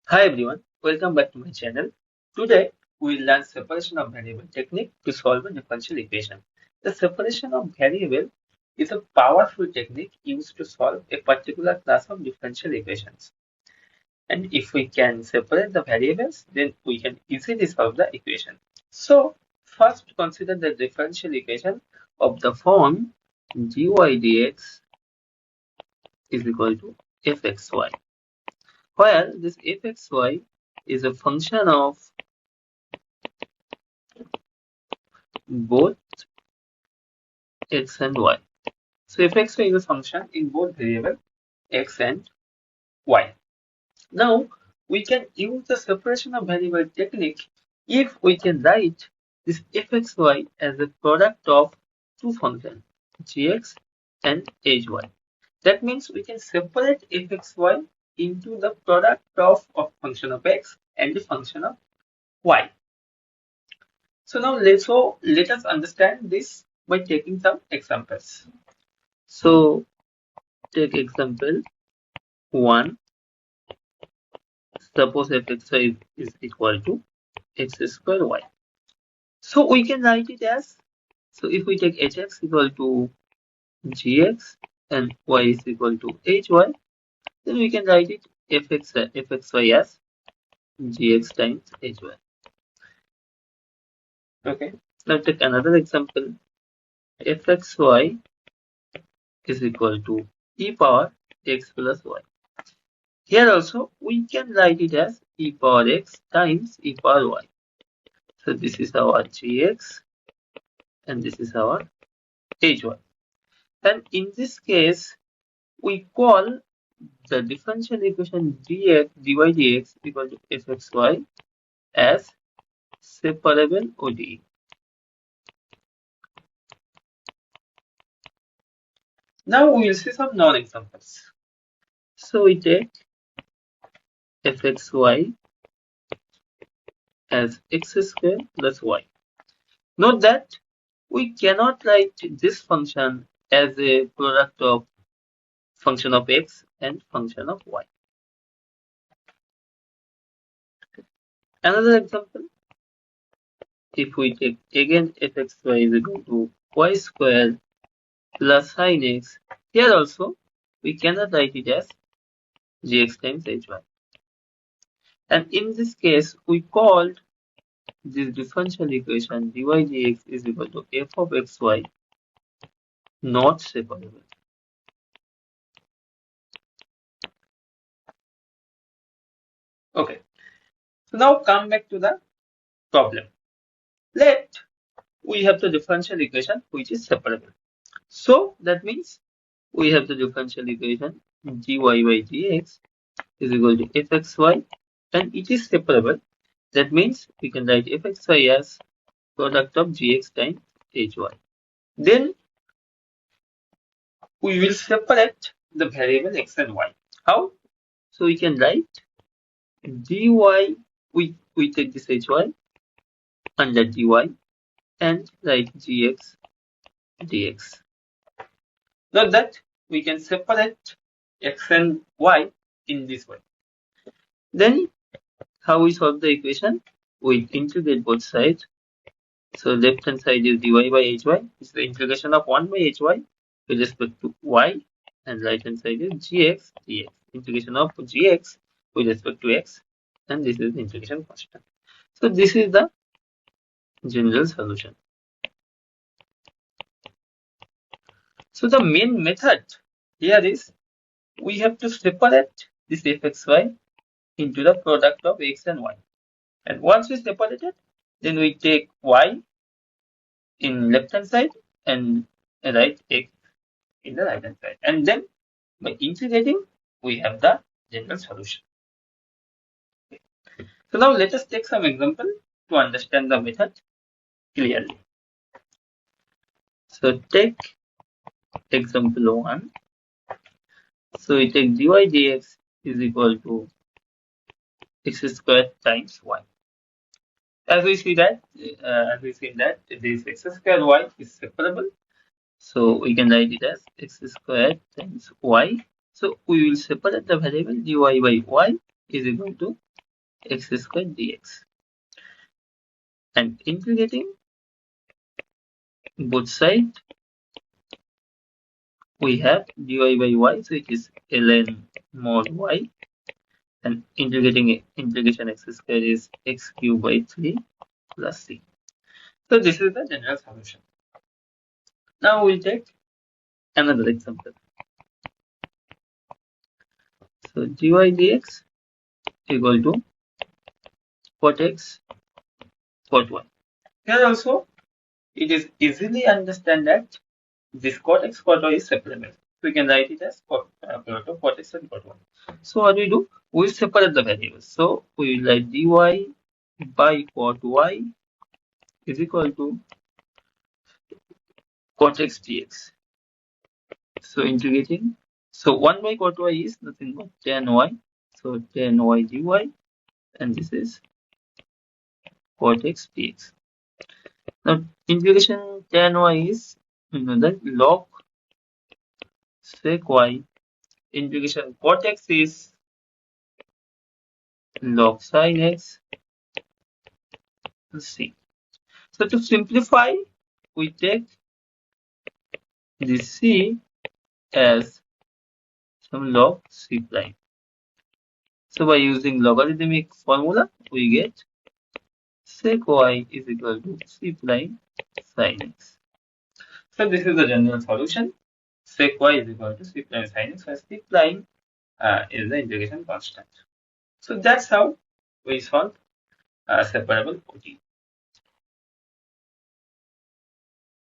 Hi everyone, welcome back to my channel. Today we will learn separation of variable technique to solve a differential equation. The separation of variable is a powerful technique used to solve a particular class of differential equations. And if we can separate the variables, then we can easily solve the equation. So first consider the differential equation of the form dy dx is equal to fxy, where this fxy is a function of both x and y. So fxy is a function in both variable x and y. Now we can use the separation of variable technique if we can write this fxy as a product of two functions gx and hy. That means we can separate fxy into the product of a function of x and the function of y. So now let us understand this by taking some examples. So take example 1. Suppose fxy is equal to x square y. So we can write it as, so if we take hx equal to gx and y is equal to hy, then we can write it fxy as gx times hy. Okay. Now take another example. Fxy is equal to e power x plus y. Here also we can write it as e power x times e power y. So this is our gx and this is our hy. And in this case, we call the differential equation dy dx equal to fxy as separable ODE. Now we will see some non-examples. So we take fxy as x square plus y. Note that we cannot write this function as a product of function of x and function of y. Another example, if we take again fxy is equal to y square plus sin x, here also we cannot write it as gx times hy. And in this case, we called this differential equation dy dx is equal to f of xy not separable. Okay, so now come back to the problem. Let we have the differential equation which is separable. So that means we have the differential equation dy by dx is equal to fxy and it is separable. That means we can write fxy as product of gx times hy. Then we will separate the variable x and y. How? So we can write dy, we take this hy under dy and write gx dx. Note that we can separate x and y in this way. Then how we solve the equation? We integrate both sides. So left hand side is dy by hy. It's the integration of 1 by hy with respect to y, and right hand side is gx dx. Integration of gx with respect to x, and this is the integration constant. So this is the general solution. So the main method here is we have to separate this fxy into the product of x and y. And once we separate it, then we take y in left hand side and write x in the right hand side. And then by integrating, we have the general solution. Okay. So now let us take some example to understand the method clearly. So take example 1. So we take dy dx is equal to x squared times y. As we see that this x squared y is separable, so we can write it as x squared times y. So we will separate the variable dy by y is equal to x squared dx. And integrating both sides, we have dy by y, so it is ln mod y, and integration x squared is x cubed by 3 plus c. So this is the general solution. Now we'll take another example. So dy dx equal to cot x cot y. Here also it is easily understand that this cot x cot y is separable. We can write it as product of cot x and cot y. So what we do? We separate the variables. So we will write dy by cot y is equal to cot x dx. So integrating. So 1 by cot y is nothing but tan y. So tan y dy, and this is cot x dx. Now integration tan y is that log sec y. Integration cot x is log sin x c. So to simplify, we take this c as some log c prime. So by using logarithmic formula, we get sec y is equal to c prime sin x. So this is the general solution. Sec y is equal to c prime sin x, where c prime is the integration constant. So that's how we solve separable ODE.